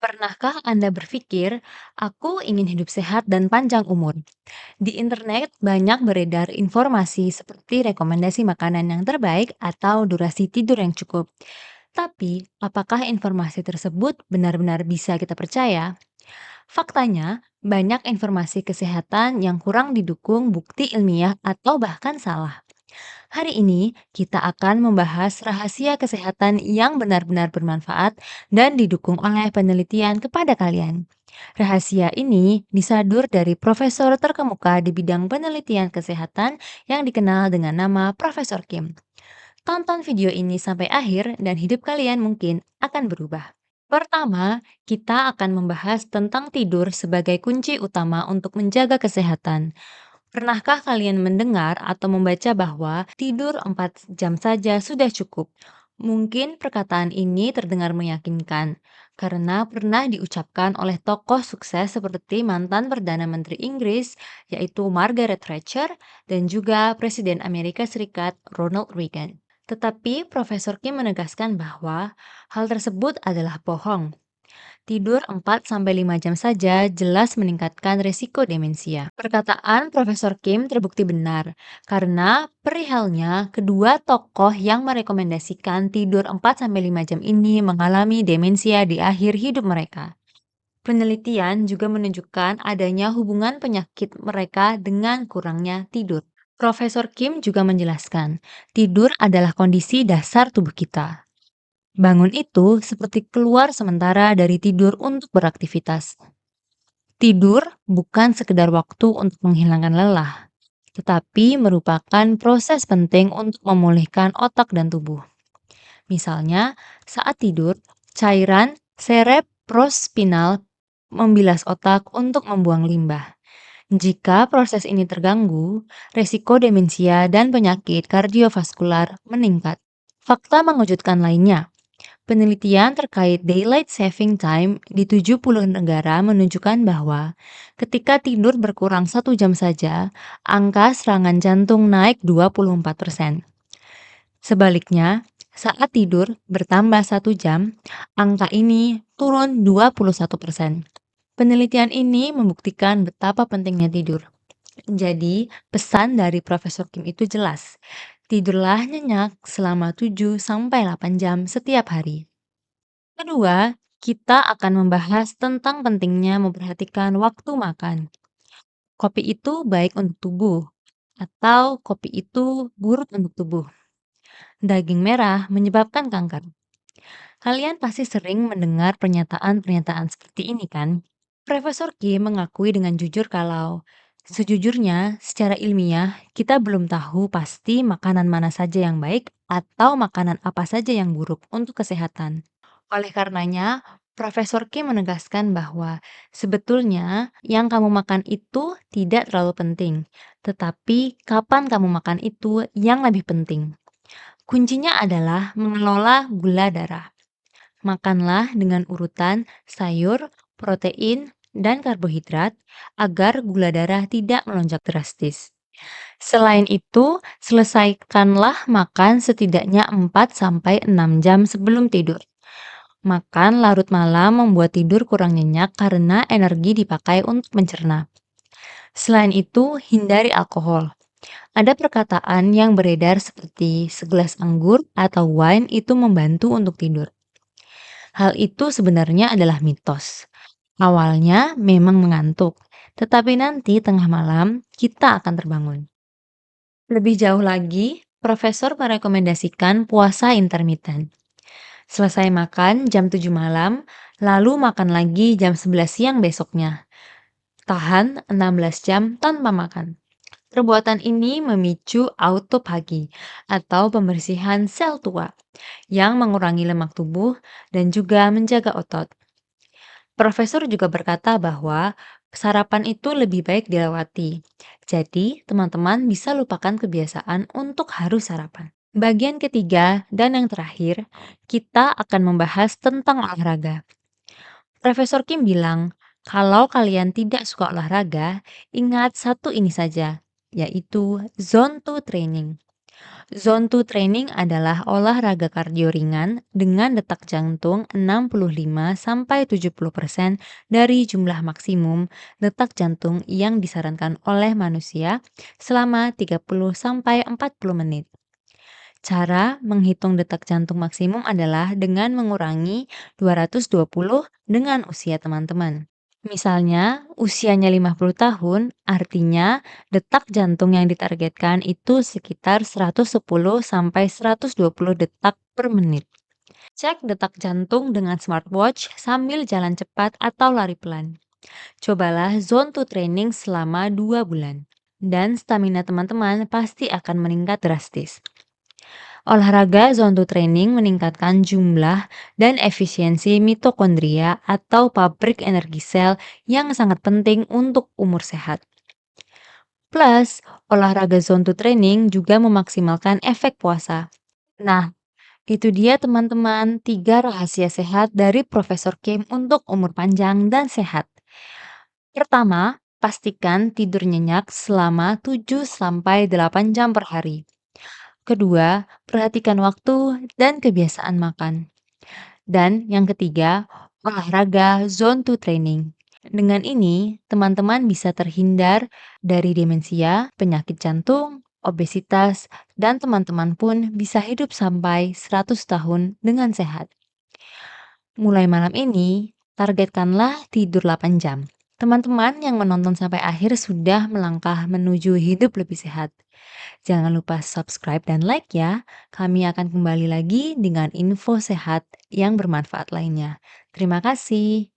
Pernahkah Anda berpikir, "Aku ingin hidup sehat dan panjang umur"? Di internet banyak beredar informasi seperti rekomendasi makanan yang terbaik atau durasi tidur yang cukup. Tapi, apakah informasi tersebut benar-benar bisa kita percaya? Faktanya, banyak informasi kesehatan yang kurang didukung bukti ilmiah atau bahkan salah. Hari ini, kita akan membahas rahasia kesehatan yang benar-benar bermanfaat dan didukung oleh penelitian kepada kalian. Rahasia ini disadur dari profesor terkemuka di bidang penelitian kesehatan yang dikenal dengan nama Profesor Kim. Tonton video ini sampai akhir dan hidup kalian mungkin akan berubah. Pertama, kita akan membahas tentang tidur sebagai kunci utama untuk menjaga kesehatan. Pernahkah kalian mendengar atau membaca bahwa tidur 4 jam saja sudah cukup? Mungkin perkataan ini terdengar meyakinkan karena pernah diucapkan oleh tokoh sukses seperti mantan Perdana Menteri Inggris, yaitu Margaret Thatcher, dan juga Presiden Amerika Serikat Ronald Reagan. Tetapi Profesor Kim menegaskan bahwa hal tersebut adalah bohong. Tidur 4-5 jam saja jelas meningkatkan risiko demensia. Perkataan Profesor Kim terbukti benar, karena perihalnya kedua tokoh yang merekomendasikan tidur 4-5 jam ini mengalami demensia di akhir hidup mereka. Penelitian juga menunjukkan adanya hubungan penyakit mereka dengan kurangnya tidur. Profesor Kim juga menjelaskan, tidur adalah kondisi dasar tubuh kita. Bangun itu seperti keluar sementara dari tidur untuk beraktivitas. Tidur bukan sekedar waktu untuk menghilangkan lelah, tetapi merupakan proses penting untuk memulihkan otak dan tubuh. Misalnya, saat tidur, cairan cerebrospinal membilas otak untuk membuang limbah. Jika proses ini terganggu, resiko demensia dan penyakit kardiovaskular meningkat. Fakta mengejutkan lainnya, penelitian terkait daylight saving time di 70 negara menunjukkan bahwa ketika tidur berkurang 1 jam saja, angka serangan jantung naik 24%. Sebaliknya, saat tidur bertambah 1 jam, angka ini turun 21%. Penelitian ini membuktikan betapa pentingnya tidur. Jadi, pesan dari Profesor Kim itu jelas. Tidurlah nyenyak selama 7-8 jam setiap hari. Kedua, kita akan membahas tentang pentingnya memperhatikan waktu makan. Kopi itu baik untuk tubuh, atau kopi itu buruk untuk tubuh. Daging merah menyebabkan kanker. Kalian pasti sering mendengar pernyataan-pernyataan seperti ini kan? Profesor Kim mengakui dengan jujur kalau sejujurnya secara ilmiah kita belum tahu pasti makanan mana saja yang baik atau makanan apa saja yang buruk untuk kesehatan. Oleh karenanya, Profesor Kim menegaskan bahwa sebetulnya yang kamu makan itu tidak terlalu penting, tetapi kapan kamu makan itu yang lebih penting. Kuncinya adalah mengelola gula darah. Makanlah dengan urutan sayur, protein, dan karbohidrat agar gula darah tidak melonjak drastis. Selain itu, selesaikanlah makan setidaknya 4-6 jam sebelum tidur. Makan larut malam membuat tidur kurang nyenyak karena energi dipakai untuk mencerna. Selain itu, hindari alkohol. Ada perkataan yang beredar seperti segelas anggur atau wine itu membantu untuk tidur. Hal itu sebenarnya adalah mitos. Awalnya memang mengantuk, tetapi nanti tengah malam kita akan terbangun. Lebih jauh lagi, profesor merekomendasikan puasa intermiten. Selesai makan jam 7 malam, lalu makan lagi jam 11 siang besoknya. Tahan 16 jam tanpa makan. Perbuatan ini memicu autophagy atau pembersihan sel tua yang mengurangi lemak tubuh dan juga menjaga otot. Profesor juga berkata bahwa sarapan itu lebih baik dilewati. Jadi, teman-teman bisa lupakan kebiasaan untuk harus sarapan. Bagian ketiga dan yang terakhir, kita akan membahas tentang olahraga. Profesor Kim bilang, kalau kalian tidak suka olahraga, ingat satu ini saja, yaitu zone 2 training. Zone 2 training adalah olahraga kardio ringan dengan detak jantung 65-70% dari jumlah maksimum detak jantung yang disarankan oleh manusia selama 30-40 menit. Cara menghitung detak jantung maksimum adalah dengan mengurangi 220 dengan usia teman-teman. Misalnya, usianya 50 tahun, artinya detak jantung yang ditargetkan itu sekitar 110 sampai 120 detak per menit. Cek detak jantung dengan smartwatch sambil jalan cepat atau lari pelan. Cobalah zone to training selama 2 bulan. Dan stamina teman-teman pasti akan meningkat drastis. Olahraga zone to training meningkatkan jumlah dan efisiensi mitokondria atau pabrik energi sel yang sangat penting untuk umur sehat. Plus, olahraga zone to training juga memaksimalkan efek puasa. Nah, itu dia teman-teman, 3 rahasia sehat dari Profesor Kim untuk umur panjang dan sehat. Pertama, pastikan tidur nyenyak selama 7-8 jam per hari. Kedua, perhatikan waktu dan kebiasaan makan. Dan yang ketiga, olahraga zone to training. Dengan ini, teman-teman bisa terhindar dari demensia, penyakit jantung, obesitas, dan teman-teman pun bisa hidup sampai 100 tahun dengan sehat. Mulai malam ini, targetkanlah tidur 8 jam. Teman-teman yang menonton sampai akhir sudah melangkah menuju hidup lebih sehat. Jangan lupa subscribe dan like ya. Kami akan kembali lagi dengan info sehat yang bermanfaat lainnya. Terima kasih.